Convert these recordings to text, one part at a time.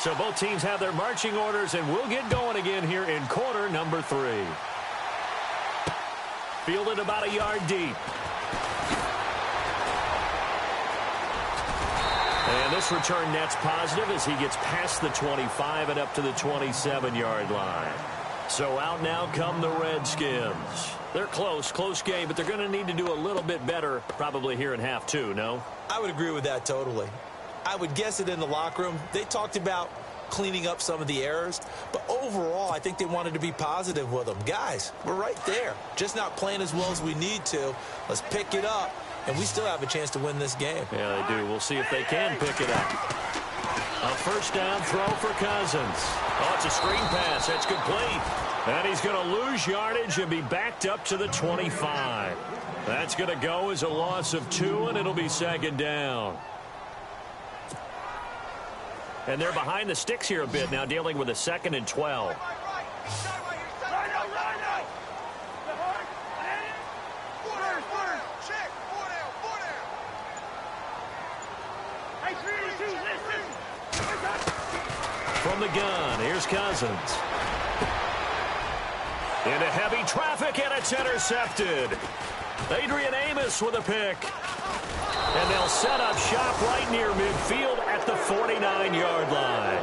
So both teams have their marching orders, and we'll get going again here in quarter number 3. Fielded about a yard deep. And this return net's positive as he gets past the 25 and up to the 27-yard line. So out now come the Redskins. They're close game, but they're going to need to do a little bit better probably here in half 2, no? I would agree with that totally. I would guess it in the locker room. They talked about cleaning up some of the errors, but overall I think they wanted to be positive with them. Guys, we're right there. Just not playing as well as we need to. Let's pick it up, and we still have a chance to win this game. Yeah, they do. We'll see if they can pick it up. A first down throw for Cousins. Oh, it's a screen pass. That's complete. And he's going to lose yardage and be backed up to the 25. That's going to go as a loss of 2, and it'll be second down. And they're behind the sticks here a bit now, dealing with a 2nd and 12. From the gun, here's Cousins. Into heavy traffic, and it's intercepted. Adrian Amos with a pick. And they'll set up shop right near midfield at the 49-yard line.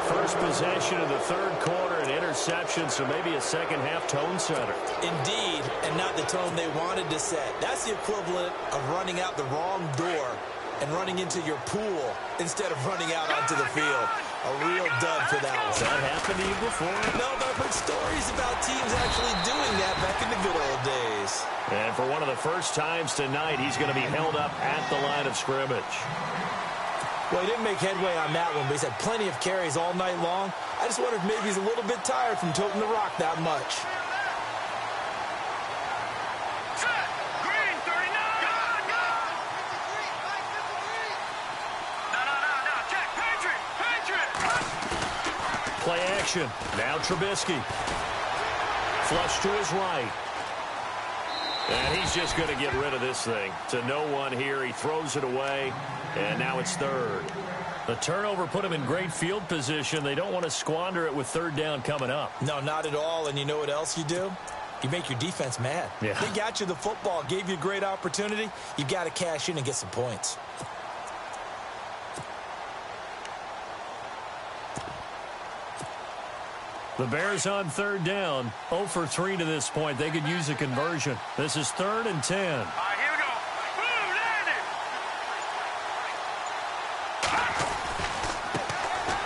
First possession of the third quarter, an interception, so maybe a second-half tone setter. Indeed, and not the tone they wanted to set. That's the equivalent of running out the wrong door and running into your pool instead of running out onto the field. A real dud for that one. Has that happened to you before? No, but I've heard stories about teams actually doing that back in the good old days. And for one of the first times tonight, he's going to be held up at the line of scrimmage. Well, he didn't make headway on that one, but he's had plenty of carries all night long. I just wonder if maybe he's a little bit tired from toting the rock that much. Play action. Now Trubisky. Flush to his right. And he's just going to get rid of this thing. To no one here. He throws it away. And now it's third. The turnover put him in great field position. They don't want to squander it with third down coming up. No, not at all. And you know what else you do? You make your defense mad. Yeah. They got you the football, gave you a great opportunity. You got to cash in and get some points. The Bears on third down. 0 for 3 to this point. They could use a conversion. This is 3rd and 10. All right, here we go. Boom, landed.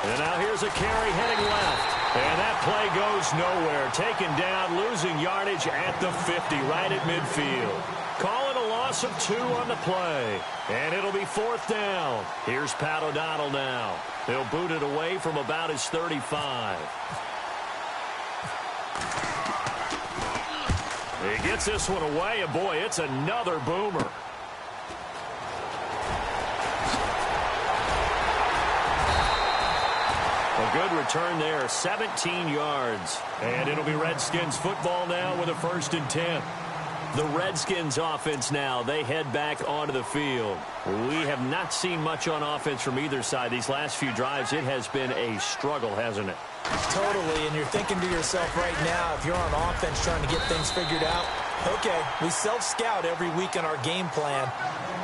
And now here's a carry heading left. And that play goes nowhere. Taken down, losing yardage at the 50, right at midfield. Call it a loss of 2 on the play. And it'll be 4th down. Here's Pat O'Donnell now. He'll boot it away from about his 35. He gets this one away, and boy, it's another boomer. A good return there, 17 yards. And it'll be Redskins football now with a 1st and 10. The Redskins offense now, they head back onto the field. We have not seen much on offense from either side. These last few drives, it has been a struggle, hasn't it? Totally, and you're thinking to yourself right now, if you're on offense trying to get things figured out, okay, we self-scout every week in our game plan.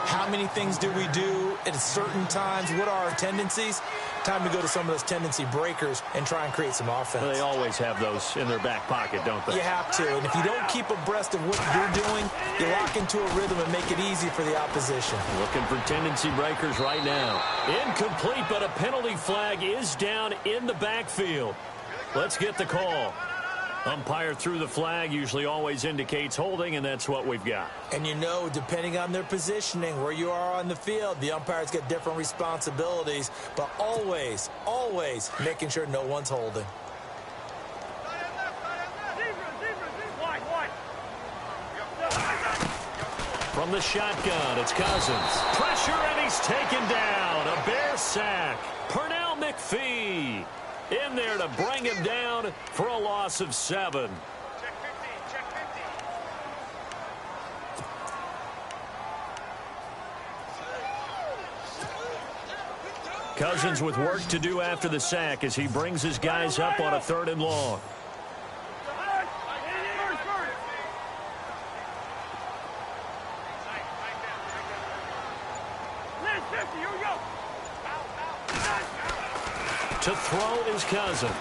How many things do we do at certain times? What are our tendencies? Time to go to some of those tendency breakers and try and create some offense. Well, they always have those in their back pocket, don't they? You have to, and if you don't keep abreast of what you're doing, you lock into a rhythm and make it easy for the opposition. Looking for tendency breakers right now. Incomplete, but a penalty flag is down in the backfield. Let's get the call. Umpire threw the flag, usually always indicates holding, and that's what we've got. And you know, depending on their positioning, where you are on the field, the umpire's got different responsibilities, but always, always making sure no one's holding. From the shotgun, it's Cousins. Pressure, and he's taken down. A Bear sack. Pernell McPhee in there to bring him down for a loss of 7. Check 15, check 15. Cousins with work to do after the sack as he brings his guys up on a 3rd and long. To throw is Cousins.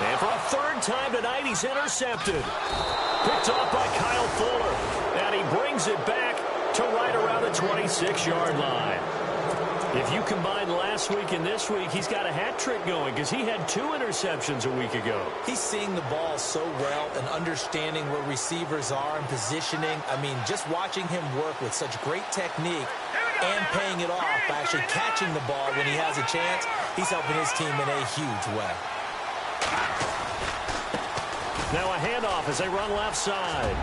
And for a 3rd time tonight, he's intercepted. Picked off by Kyle Fuller. And he brings it back to right around the 26-yard line. If you combine last week and this week, he's got a hat trick going because he had 2 interceptions a week ago. He's seeing the ball so well and understanding where receivers are and positioning. I mean, just watching him work with such great technique and paying it off by actually catching the ball when he has a chance, he's helping his team in a huge way. Now a handoff as they run left side.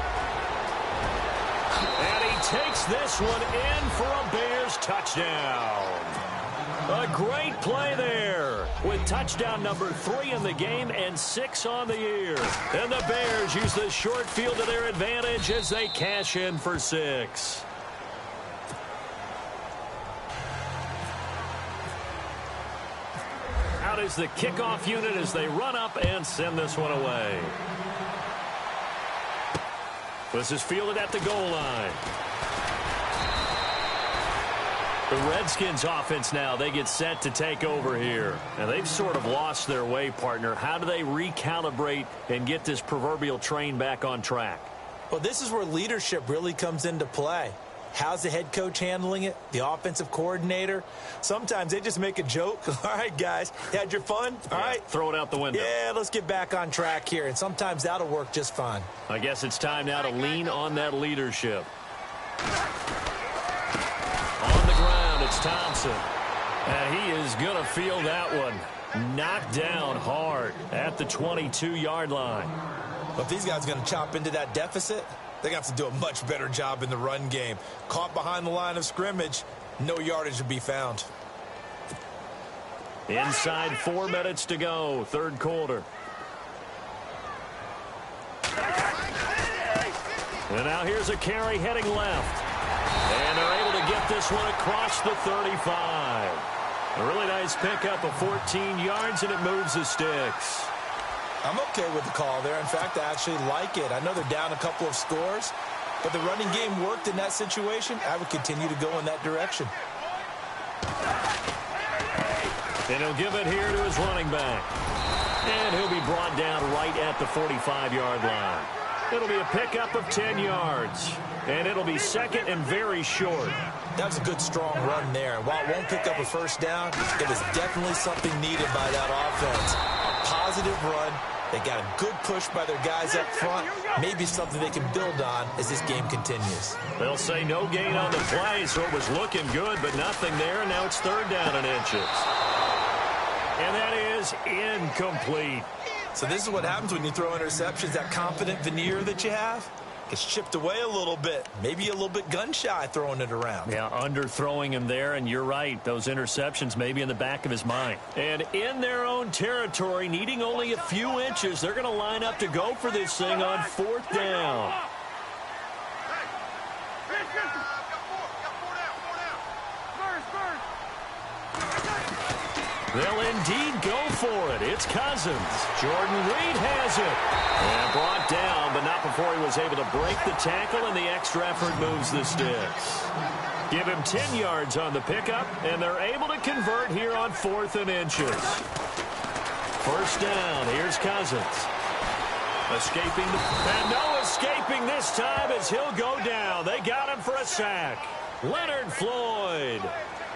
And he takes this one in for a Bears touchdown. A great play there with touchdown number 3 in the game and 6 on the year. And the Bears use the short field to their advantage as they cash in for 6. Out is the kickoff unit as they run up and send this one away. This is fielded at the goal line. The Redskins offense now, they get set to take over here. And they've sort of lost their way, partner. How do they recalibrate and get this proverbial train back on track? Well, this is where leadership really comes into play. How's the head coach handling it? The offensive coordinator? Sometimes they just make a joke. All right, guys, you had your fun? All right. Throw it out the window. Yeah, let's get back on track here. And sometimes that'll work just fine. I guess it's time now to lean on that leadership. On the ground, it's Thompson. And he is going to feel that one. Knocked down hard at the 22-yard line. But if these guys are going to chop into that deficit, they're going to have to do a much better job in the run game. Caught behind the line of scrimmage, no yardage to be found. Inside 4 minutes to go, 3rd quarter. And now here's a carry heading left. And they're able to get this one across the 35. A really nice pickup of 14 yards, and it moves the sticks. I'm okay with the call there. In fact, I actually like it. I know they're down a couple of scores, but the running game worked in that situation. I would continue to go in that direction. And he'll give it here to his running back. And he'll be brought down right at the 45-yard line. It'll be a pickup of 10 yards. And it'll be 2nd and very short. That was a good, strong run there. And while it won't pick up a first down, it was definitely something needed by that offense. A positive run. They got a good push by their guys up front. Maybe something they can build on as this game continues. They'll say no gain on the play, so it was looking good, but nothing there. And now it's 3rd down and inches. And that is incomplete. So this is what happens when you throw interceptions. That confident veneer that you have gets chipped away a little bit. Maybe a little bit gun-shy throwing it around. Yeah, underthrowing him there, and you're right. Those interceptions may be in the back of his mind. And in their own territory, needing only a few inches, they're going to line up to go for this thing on 4th down. They'll indeed go for it. It's Cousins. Jordan Reed has it. And brought down, but not before he was able to break the tackle, and the extra effort moves the sticks. Give him 10 yards on the pickup, and they're able to convert here on 4th and inches. 1st down. Here's Cousins. Escaping, and no escaping this time as he'll go down. They got him for a sack. Leonard Floyd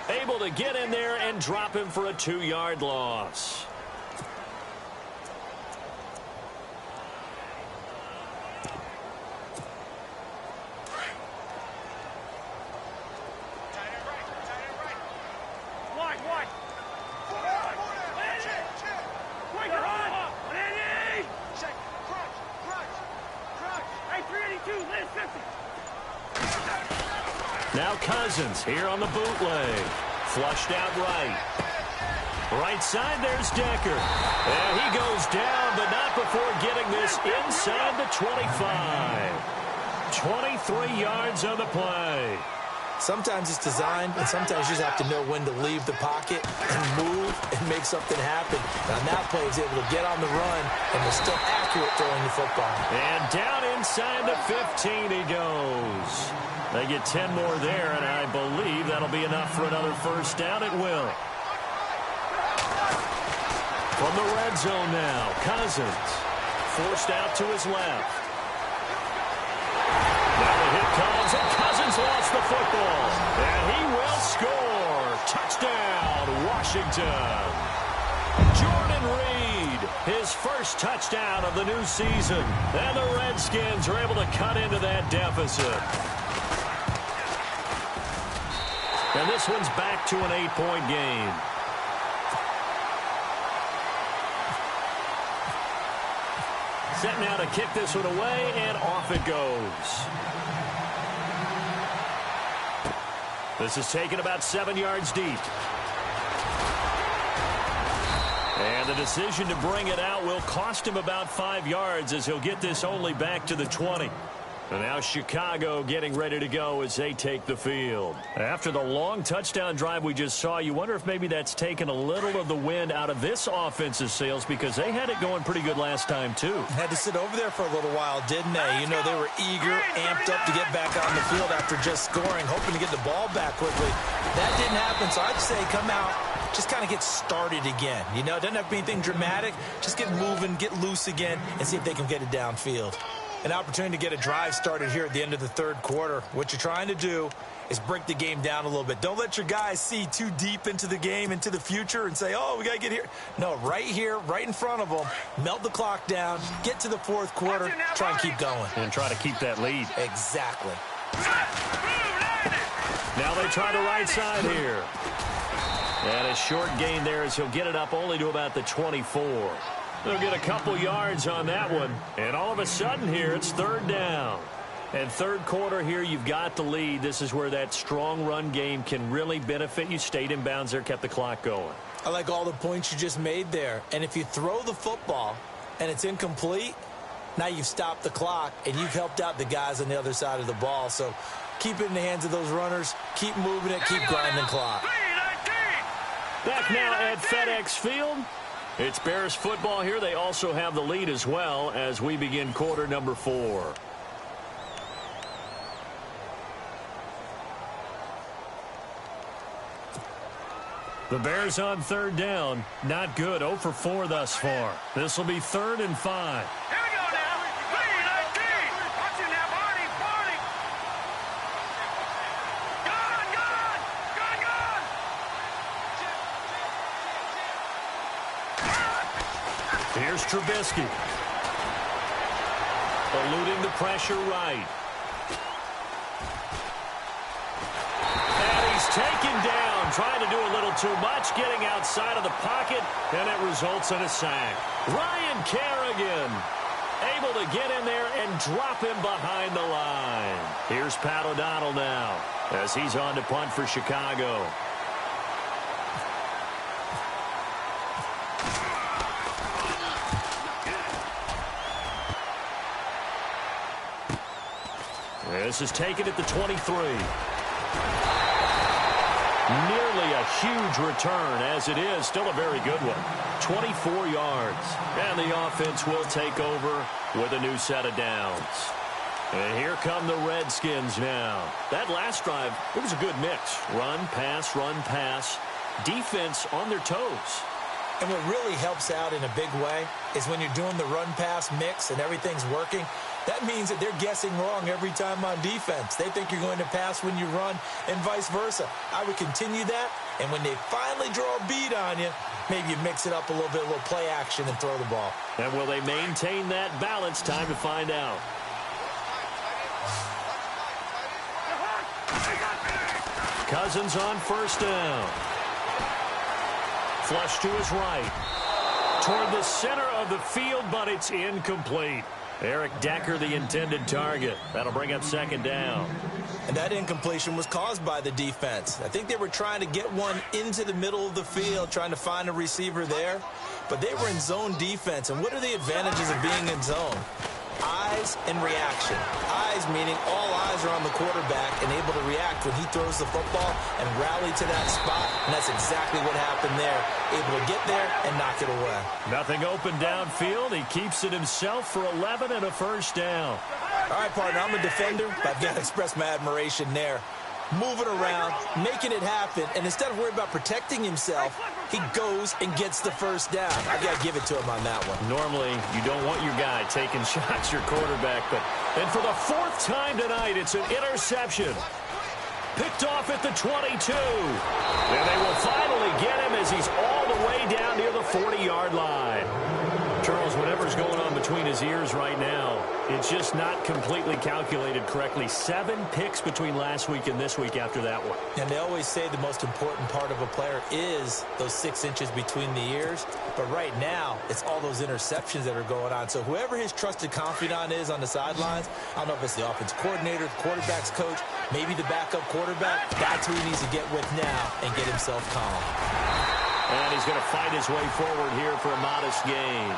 able to get in there and drop him for a 2-yard loss. Now Cousins here on the bootleg. Flushed out right. Right side, there's Decker. And he goes down, but not before getting this inside the 25. 23 yards on the play. Sometimes it's designed, and sometimes you just have to know when to leave the pocket and move and make something happen. And on that play, he's able to get on the run, and they're still accurate throwing the football. And down inside the 15 he goes. They get 10 more there, and I believe that'll be enough for another first down. It will. From the red zone now, Cousins forced out to his left. Now the hit comes, and Cousins lost the football. And he will score. Touchdown, Washington. Jordan Reed, his first touchdown of the new season. And the Redskins are able to cut into that deficit. And this one's back to an 8-point game. Set now to kick this one away, and off it goes. This is taken about 7 yards deep. And the decision to bring it out will cost him about 5 yards, as he'll get this only back to the 20. And now Chicago getting ready to go as they take the field. After the long touchdown drive we just saw, you wonder if maybe that's taken a little of the wind out of this offense's sails, because they had it going pretty good last time, too. Had to sit over there for a little while, didn't they? You know, they were eager, amped up to get back on the field after just scoring, hoping to get the ball back quickly. That didn't happen, so I'd say come out, just kind of get started again. You know, it doesn't have to be anything dramatic. Just get moving, get loose again, and see if they can get it downfield. An opportunity to get a drive started here at the end of the third quarter. What you're trying to do is break the game down a little bit. Don't let your guys see too deep into the game, into the future, and say, oh, we got to get here. No, right here, right in front of them, melt the clock down, get to the fourth quarter, try and keep going. And try to keep that lead. Exactly. Now they try the right side here. And a short gain there as he'll get it up only to about the 24. They'll get a couple yards on that one. And all of a sudden here, it's third down. And third quarter here, you've got the lead. This is where that strong run game can really benefit you. Stayed in bounds there, kept the clock going. I like all the points you just made there. And if you throw the football and it's incomplete, now you've stopped the clock and you've helped out the guys on the other side of the ball. So keep it in the hands of those runners. Keep moving it. Keep grinding clock. Back now at FedEx Field. It's Bears football here. They also have the lead as well as we begin quarter number 4. The Bears on third down. Not good. 0 for 4 thus far. This will be 3rd and 5. Here we go now. 3-19. Watch it now, Barney. Gone. Here's Trubisky. Eluding the pressure right. And he's taken down, trying to do a little too much, getting outside of the pocket, and it results in a sack. Ryan Kerrigan able to get in there and drop him behind the line. Here's Pat O'Donnell now as he's on to punt for Chicago. This is taken at the 23. Nearly a huge return, as it is still a very good one. 24 yards. And the offense will take over with a new set of downs. And here come the Redskins now. That last drive, it was a good mix. Run, pass, defense on their toes. And what really helps out in a big way is when you're doing the run-pass mix and everything's working, that means that they're guessing wrong every time on defense. They think you're going to pass when you run and vice versa. I would continue that, and when they finally draw a bead on you, maybe you mix it up a little bit, a little play action, and throw the ball. And will they maintain that balance? Time to find out. Cousins on first down. Flush to his right. Toward the center of the field, but it's incomplete. Eric Decker, the intended target. That'll bring up second down. And that incompletion was caused by the defense. I think they were trying to get one into the middle of the field, trying to find a receiver there. But they were in zone defense. And what are the advantages of being in zone? eyes and reaction. Eyes meaning all eyes are on the quarterback and able to react when he throws the football and rally to that spot, and that's exactly what happened there. Able to get there and knock it away. Nothing open downfield. He keeps it himself for 11 and a first down. All right, partner, I'm a defender, but I've got to express my admiration there. Moving around, making it happen, and instead of worrying about protecting himself, he goes and gets the first down. I got to give it to him on that one. Normally, you don't want your guy taking shots, your quarterback, but then for the fourth time tonight, it's an interception. Picked off at the 22. And they will finally get him as he's all the way down near the 40-yard line. Charles, whatever's going on between his ears right now, it's just not completely calculated correctly. 7 picks between last week and this week after that one. And they always say the most important part of a player is those 6 inches between the ears. But right now, it's all those interceptions that are going on. So whoever his trusted confidant is on the sidelines, I don't know if it's the offense coordinator, the quarterback's coach, maybe the backup quarterback, that's who he needs to get with now and get himself calm. And he's going to fight his way forward here for a modest gain.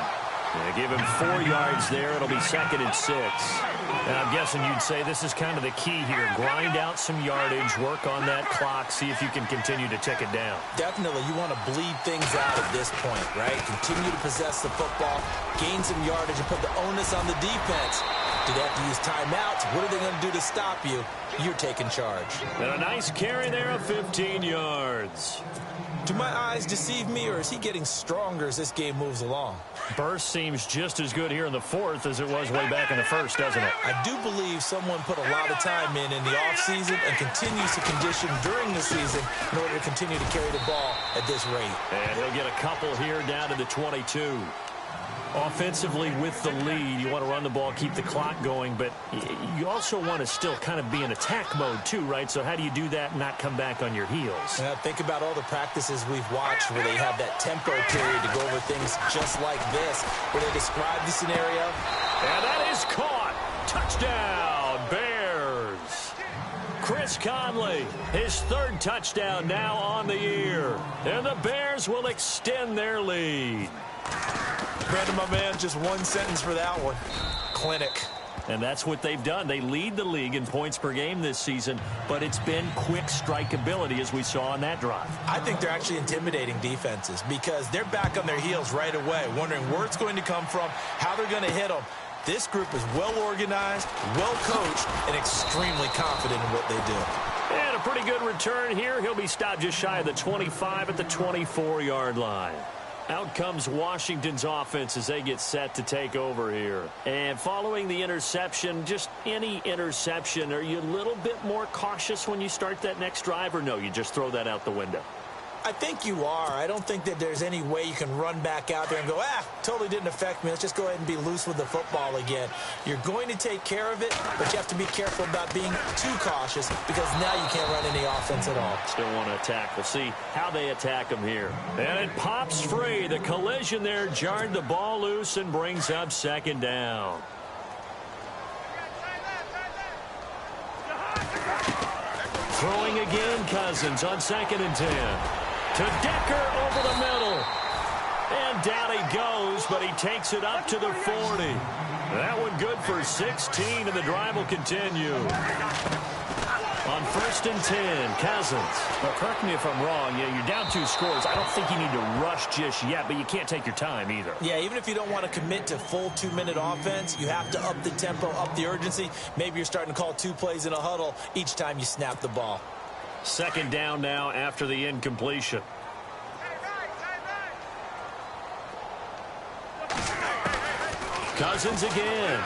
Give him 4 yards there. It'll be 2nd and 6. And I'm guessing you'd say this is kind of the key here. Grind out some yardage, work on that clock, see if you can continue to tick it down. Definitely. You want to bleed things out at this point, right? Continue to possess the football, gain some yardage, and put the onus on the defense. Do they have to use timeouts? What are they going to do to stop you? You're taking charge. And a nice carry there of 15 yards. Do my eyes deceive me, or is he getting stronger as this game moves along? Burst seems just as good here in the 4th as it was way back in the 1st, doesn't it? I do believe someone put a lot of time in the offseason and continues to condition during the season in order to continue to carry the ball at this rate. And he'll get a couple here down to the 22. Offensively with the lead, you want to run the ball, keep the clock going, but you also want to still kind of be in attack mode too, right? So how do you do that and not come back on your heels? Yeah, think about all the practices we've watched where they have that tempo period to go over things just like this, where they describe the scenario. And that is caught. Touchdown, Bears. Chris Conley, his 3rd touchdown now on the year. And the Bears will extend their lead. Brandon, my man, just one sentence for that one. Clinic. And that's what they've done. They lead the league in points per game this season, but it's been quick strike ability as we saw on that drive. I think they're actually intimidating defenses because they're back on their heels right away, wondering where it's going to come from, how they're going to hit them. This group is well organized, well coached, and extremely confident in what they do. And a pretty good return here. He'll be stopped just shy of the 25 at the 24-yard line. Out comes Washington's offense as they get set to take over here. And following the interception, just any interception, are you a little bit more cautious when you start that next drive, or no, you just throw that out the window? I think you are. I don't think that there's any way you can run back out there and go, totally didn't affect me. Let's just go ahead and be loose with the football again. You're going to take care of it, but you have to be careful about being too cautious because now you can't run any offense at all. Still want to attack. We'll see how they attack him here. And it pops free. The collision there jarred the ball loose and brings up 2nd down. Throwing again, Cousins on 2nd and 10. To Decker over the middle. And down he goes, but he takes it up to the 40. That one good for 16, and the drive will continue. On 1st and 10, Cousins. Well, correct me if I'm wrong. Yeah, you're down 2 scores. I don't think you need to rush just yet, but you can't take your time either. Yeah, even if you don't want to commit to full 2-minute offense, you have to up the tempo, up the urgency. Maybe you're starting to call 2 plays in a huddle each time you snap the ball. 2nd down now after the incompletion. Cousins again.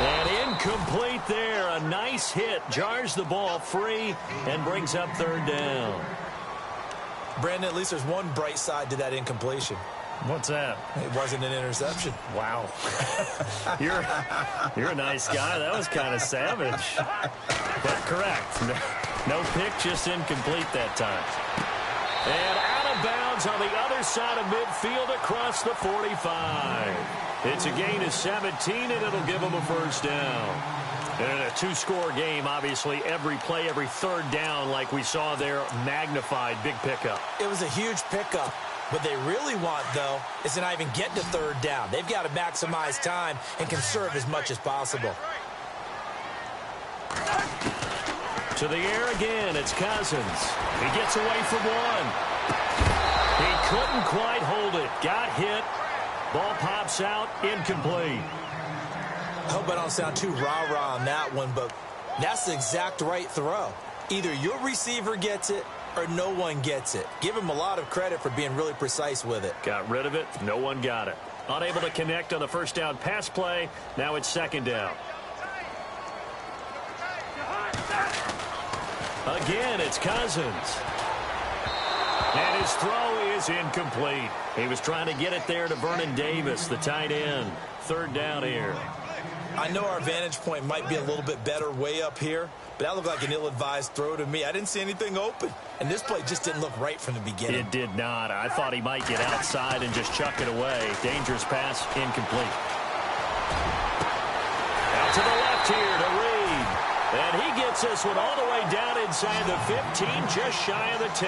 And incomplete there. A nice hit. Jars the ball free and brings up 3rd down. Brandon, at least there's one bright side to that incompletion. What's that? It wasn't an interception. Wow. You're a nice guy. That was kind of savage. But correct. No pick, just incomplete that time. And out of of bounds on the other side of midfield across the 45. It's a gain of 17, and it'll give them a first down. And in a two-score game, obviously, every play, every third down, like we saw there, magnified, big pickup. It was a huge pickup. What they really want, though, is to not even get to third down. They've got to maximize time and conserve as much as possible. To the air again, it's Cousins. He gets away from one. He couldn't quite hold it. Got hit. Ball pops out, incomplete. I hope I don't sound too rah-rah on that one, but that's the exact right throw. Either your receiver gets it or no one gets it. Give him a lot of credit for being really precise with it. Got rid of it. No one got it. Unable to connect on the first down pass play. Now it's second down. Again, it's Cousins. And his throw is incomplete. He was trying to get it there to Vernon Davis, the tight end. Third down here. I know our vantage point might be a little bit better way up here, but that looked like an ill-advised throw to me. I didn't see anything open, and this play just didn't look right from the beginning. It did not. I thought he might get outside and just chuck it away. Dangerous pass, incomplete. Out to the left here to Reed. And he gets this one all the way down inside the 15, just shy of the 10.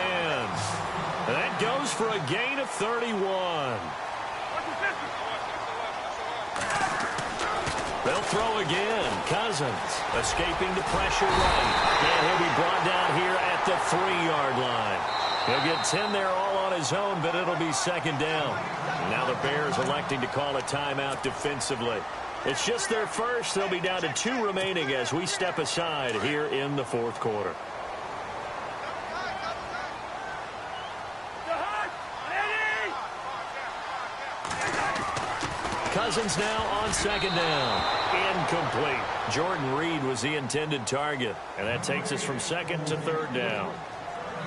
And that goes for a gain of 31. They'll throw again. Cousins escaping the pressure right. And he'll be brought down here at the 3-yard line. He'll get 10 there all on his own, but it'll be second down. And now the Bears electing to call a timeout defensively. It's just their first. They'll be down to 2 remaining as we step aside here in the fourth quarter. Cousins now on second down. Incomplete. Jordan Reed was the intended target. And that takes us from second to third down.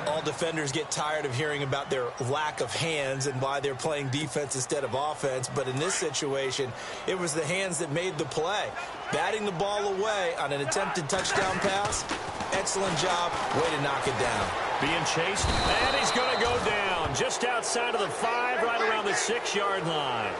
All defenders get tired of hearing about their lack of hands and why they're playing defense instead of offense. But in this situation, it was the hands that made the play. Batting the ball away on an attempted touchdown pass. Excellent job. Way to knock it down. Being chased. And he's going to go down just outside of the 5, right around the 6-yard line.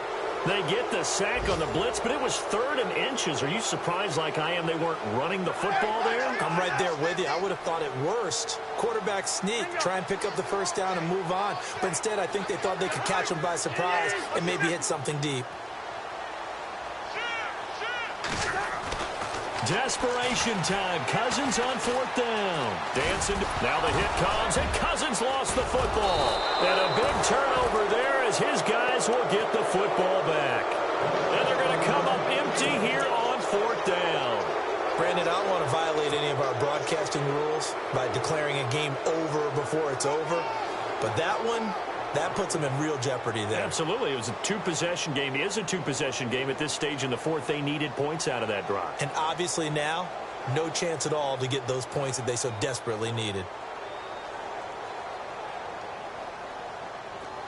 They get the sack on the blitz, but it was 3rd and inches. Are you surprised like I am they weren't running the football there? I'm right there with you. I would have thought it worst. Quarterback sneak, try and pick up the first down and move on. But instead, I think they thought they could catch him by surprise and maybe hit something deep. Desperation time. Cousins on 4th down. Dancing. Now the hit comes, and Cousins lost the football. And a big turnover there as his guys will get the football back. And they're going to come up empty here on 4th down. Brandon, I don't want to violate any of our broadcasting rules by declaring a game over before it's over. But that one, that puts them in real jeopardy there. Absolutely. It was a 2-possession game. It is a 2-possession game at this stage in the fourth. They needed points out of that drive. And obviously now, no chance at all to get those points that they so desperately needed.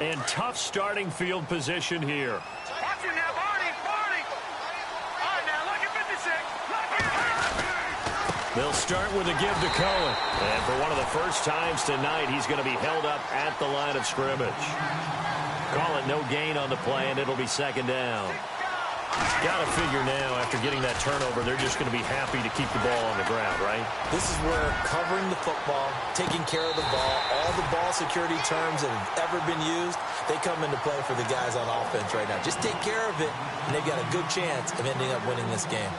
And tough starting field position here. Watch it now, Barney, Barney. All right, now, look at 56. Look at They'll start with a give to Cohen. And for one of the first times tonight, he's going to be held up at the line of scrimmage. Call it no gain on the play, and it'll be second down. Got to figure now, after getting that turnover, they're just going to be happy to keep the ball on the ground, right? This is where covering the football, taking care of the ball, all the ball security terms that have ever been used, they come into play for the guys on offense right now. Just take care of it, and they've got a good chance of ending up winning this game.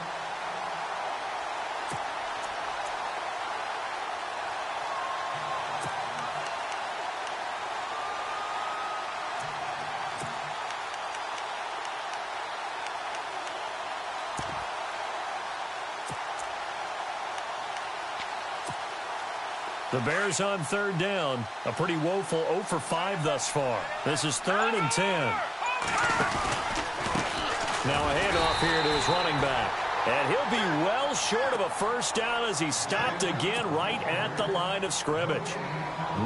The Bears on 3rd down. A pretty woeful 0 for 5 thus far. This is 3rd and 10. Now a handoff here to his running back. And he'll be well short of a first down as he stopped again right at the line of scrimmage.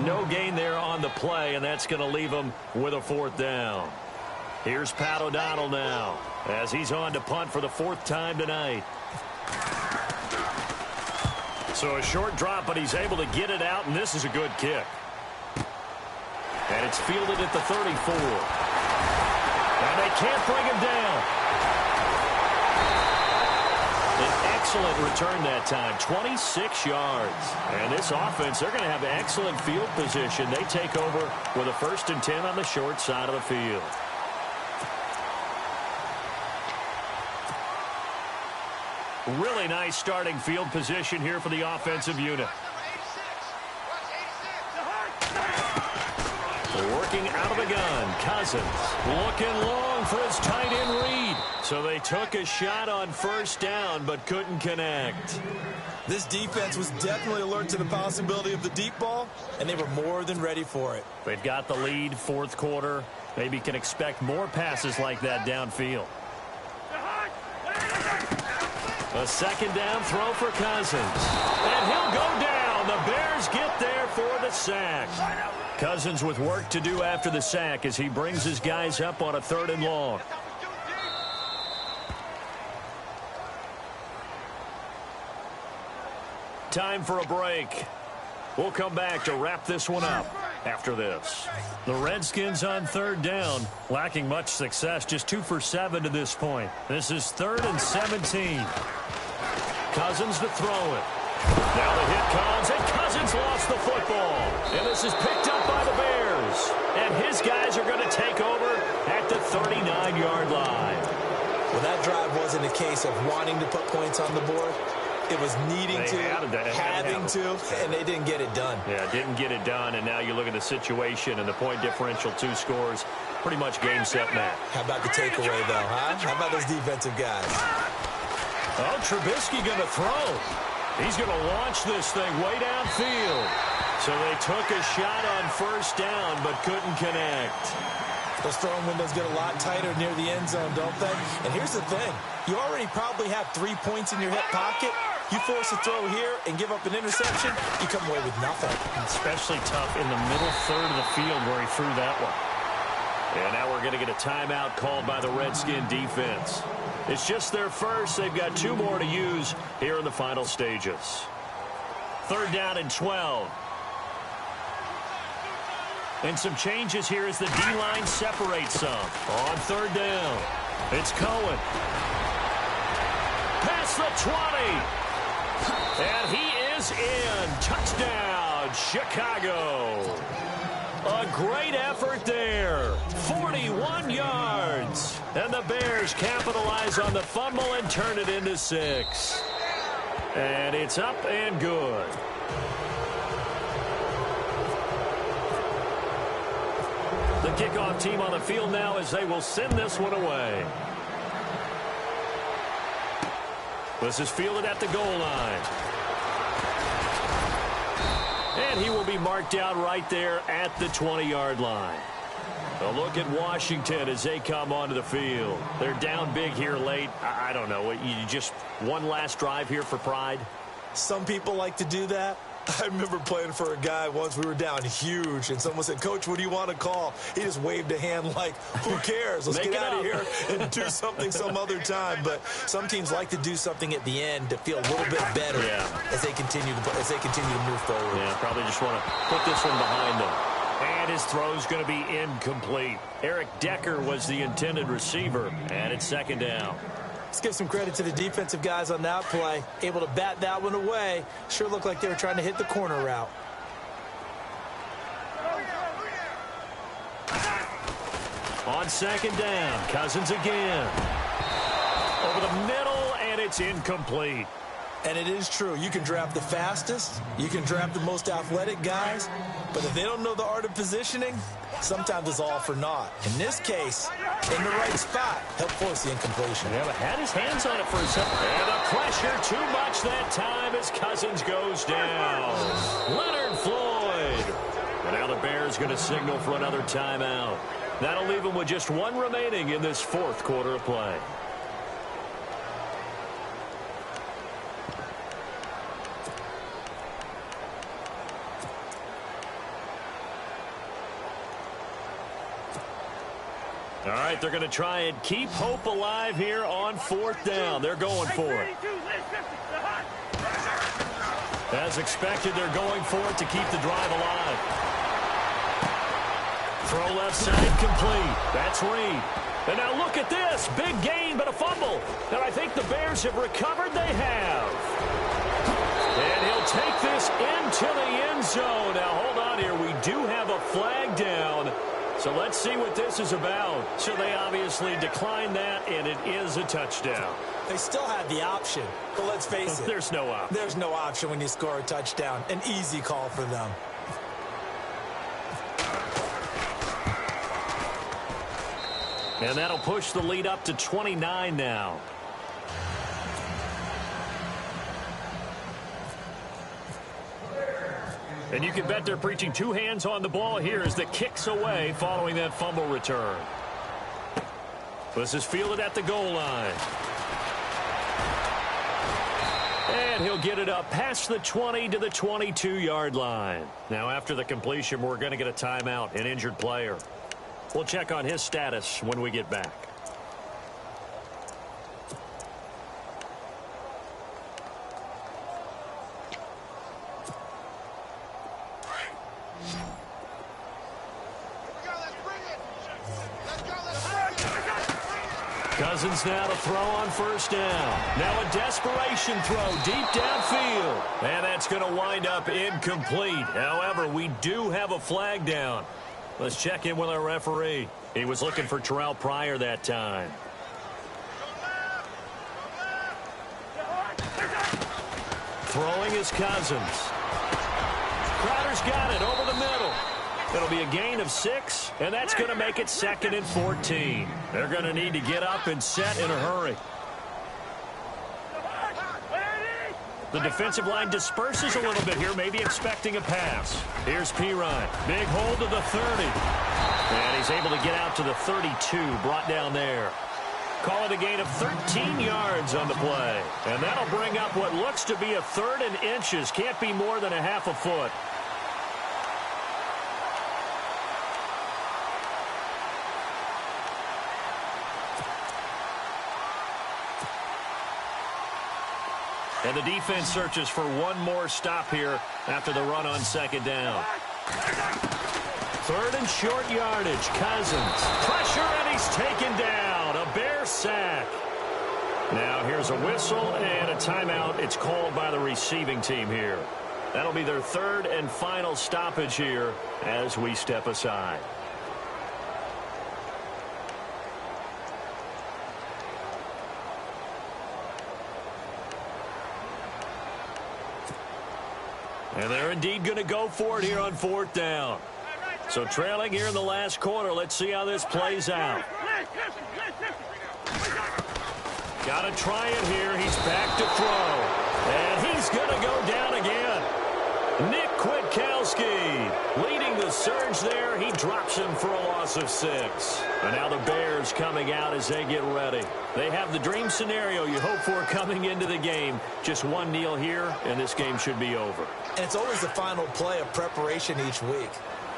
No gain there on the play, and that's going to leave him with a 4th down. Here's Pat O'Donnell now as he's on to punt for the 4th time tonight. So a short drop, but he's able to get it out, and this is a good kick. And it's fielded at the 34. And they can't bring him down. An excellent return that time, 26 yards. And this offense, they're going to have excellent field position. They take over with a 1st and 10 on the short side of the field. Really nice starting field position here for the offensive unit. Working out of the gun, Cousins looking long for his tight end read. So they took a shot on 1st down but couldn't connect. This defense was definitely alert to the possibility of the deep ball, and they were more than ready for it. They've got the lead, 4th quarter. Maybe can expect more passes like that downfield. A 2nd down throw for Cousins. And he'll go down. The Bears get there for the sack. Cousins with work to do after the sack as he brings his guys up on a 3rd and long. Time for a break. We'll come back to wrap this one up after this. The Redskins on 3rd down, lacking much success, just 2 for 7 to this point. This is 3rd and 17. Cousins to throw it. Now the hit comes, and Cousins lost the football. And this is picked up by the Bears. And his guys are going to take over at the 39-yard line. Well, that drive wasn't a case of wanting to put points on the board. It was needing to, having to, and they didn't get it done. Yeah, didn't get it done, and now you look at the situation and the point differential, 2 scores, pretty much game, set, match. How about the takeaway, though, huh? How about those defensive guys? Oh, Trubisky going to throw. He's going to launch this thing way downfield. So they took a shot on 1st down, but couldn't connect. Those throwing windows get a lot tighter near the end zone, don't they? And here's the thing. You already probably have 3 points in your hip pocket. You force a throw here and give up an interception, you come away with nothing. Especially tough in the middle 3rd of the field where he threw that one. And now we're going to get a timeout called by the Redskin defense. It's just their first. They've got 2 more to use here in the final stages. 3rd down and 12. And some changes here as the D-line separates some. On 3rd down, it's Cohen. Past the 20. And he is in. Touchdown, Chicago. A great effort there. 41 yards. And the Bears capitalize on the fumble and turn it into 6. And it's up and good. The kickoff team on the field now as they will send this one away. This is fielded at the goal line. And he will be marked out right there at the 20-yard line. A look at Washington as they come onto the field. They're down big here late. I don't know. You just one last drive here for pride? Some people like to do that. I remember playing for a guy once. We were down huge, and someone said, "Coach, what do you want to call?" He just waved a hand like, who cares? Let's get out of here and do something some other time. But some teams like to do something at the end to feel a little bit better as they continue to move forward. Yeah, probably just want to put this one behind them. And his throw's going to be incomplete. Eric Decker was the intended receiver, and it's 2nd down. Let's give some credit to the defensive guys on that play. Able to bat that one away. Sure looked like they were trying to hit the corner route. On 2nd down, Cousins again. Over the middle, and it's incomplete. And it is true. You can draft the fastest. You can draft the most athletic guys. But if they don't know the art of positioning, sometimes it's all for naught. In this case, in the right spot, helped force the incompletion. Yeah, but had his hands on it for a second. And the pressure too much that time as Cousins goes down. Leonard Floyd. And now the Bears going to signal for another timeout. That'll leave them with just 1 remaining in this 4th quarter of play. All right, they're going to try and keep hope alive here on 4th down. They're going for it. As expected, they're going for it to keep the drive alive. Throw left side complete. That's Reed. And now look at this. Big gain, but a fumble. And I think the Bears have recovered. They have. And he'll take this into the end zone. Now, hold on here. We do have a flag down. So let's see what this is about. So they obviously declined that, and it is a touchdown. They still have the option, but let's face it. There's no option. There's no option when you score a touchdown. An easy call for them. And that'll push the lead up to 29 now. And you can bet they're preaching two hands on the ball here as the kick's away following that fumble return. This is fielded at the goal line. And he'll get it up past the 20 to the 22-yard line. Now, after the completion, we're going to get a timeout, an injured player. We'll check on his status when we get back. Cousins now to throw on first down. Now a desperation throw deep downfield. And that's going to wind up incomplete. However, we do have a flag down. Let's check in with our referee. He was looking for Terrell Pryor that time. Throwing is Cousins. Crowder's got it over the middle. It'll be a gain of 6, and that's going to make it 2nd and 14. They're going to need to get up and set in a hurry. The defensive line disperses a little bit here, maybe expecting a pass. Here's Pirine. Big hold to the 30. And he's able to get out to the 32, brought down there. Call it a gain of 13 yards on the play. And that'll bring up what looks to be a 3rd and inches. Can't be more than a half a foot. And the defense searches for one more stop here after the run on 2nd down. 3rd and short yardage. Cousins. Pressure, and he's taken down. A Bear sack. Now here's a whistle and a timeout. It's called by the receiving team here. That'll be their 3rd and final stoppage here as we step aside. And they're indeed going to go for it here on 4th down. So trailing here in the last quarter. Let's see how this plays out. Got to try it here. He's back to throw. And he's going to go down again. Nick Kwiatkowski leading the surge there. He drops him for a loss of 6. And now the Bears coming out as they get ready. They have the dream scenario you hope for coming into the game. Just one kneel here, and this game should be over. And it's always the final play of preparation each week.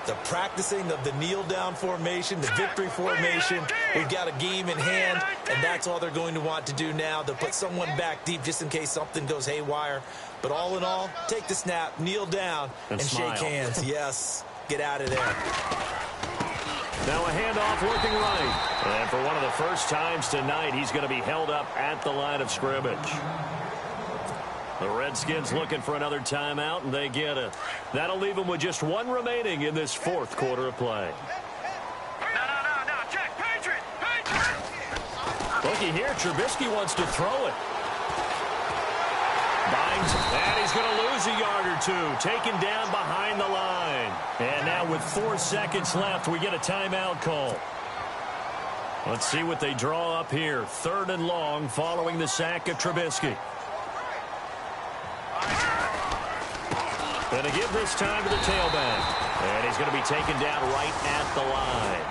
The practicing of the kneel-down formation, the victory formation. We've got a game in hand, and that's all they're going to want to do now, to put someone back deep just in case something goes haywire. But all in all, take the snap, kneel down, and shake hands. Yes, get out of there. Now a handoff looking right. And for one of the first times tonight, he's going to be held up at the line of scrimmage. The Redskins looking for another timeout, and they get it. That'll leave them with just one remaining in this 4th quarter of play. No, check, Patriot! Looky here, Trubisky wants to throw it. Binds, and he's going to lose a yard or two, taken down behind the line. And now with 4 seconds left, we get a timeout call. Let's see what they draw up here. 3rd and long following the sack of Trubisky. Going to give this time to the tailback. And he's going to be taken down right at the line.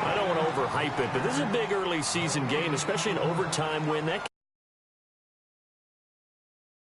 I don't want to overhype it, but this is a big early season game, especially an overtime win. That